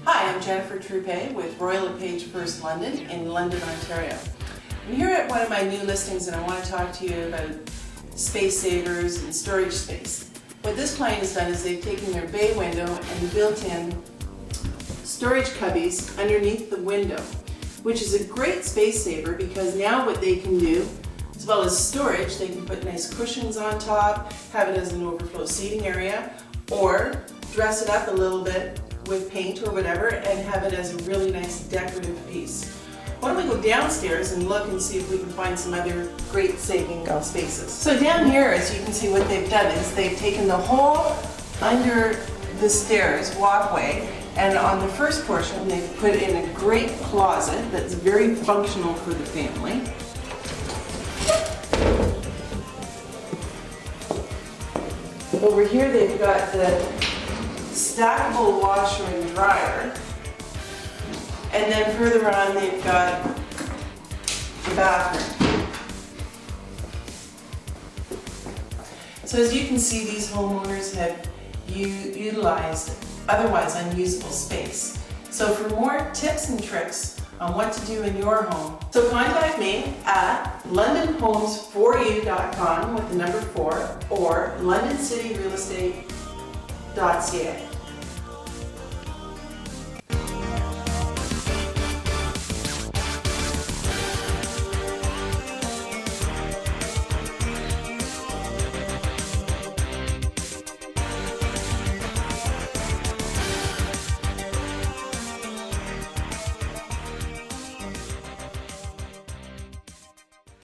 Hi, I'm Jennifer Troupe with Royal LePage First London in London, Ontario. I'm here at one of my new listings and I want to talk to you about space savers and storage space. What this client has done is they've taken their bay window and built in storage cubbies underneath the window, which is a great space saver because now what they can do, as well as storage, they can put nice cushions on top, have it as an overflow seating area, or dress it up a little bit with paint or whatever and have it as a really nice decorative piece. Why don't we go downstairs and look and see if we can find some other great saving spaces. So down here, as you can see, what they've done is they've taken the whole under the stairs walkway, and on the first portion they've put in a great closet that's very functional for the family. Over here they've got the stackable washer and dryer, and then further on they've got the bathroom. So as you can see, these homeowners have utilized otherwise unusable space. So for more tips and tricks on what to do in your home, so contact me at londonhomes4u.com with the number 4 or londoncityrealestate.ca.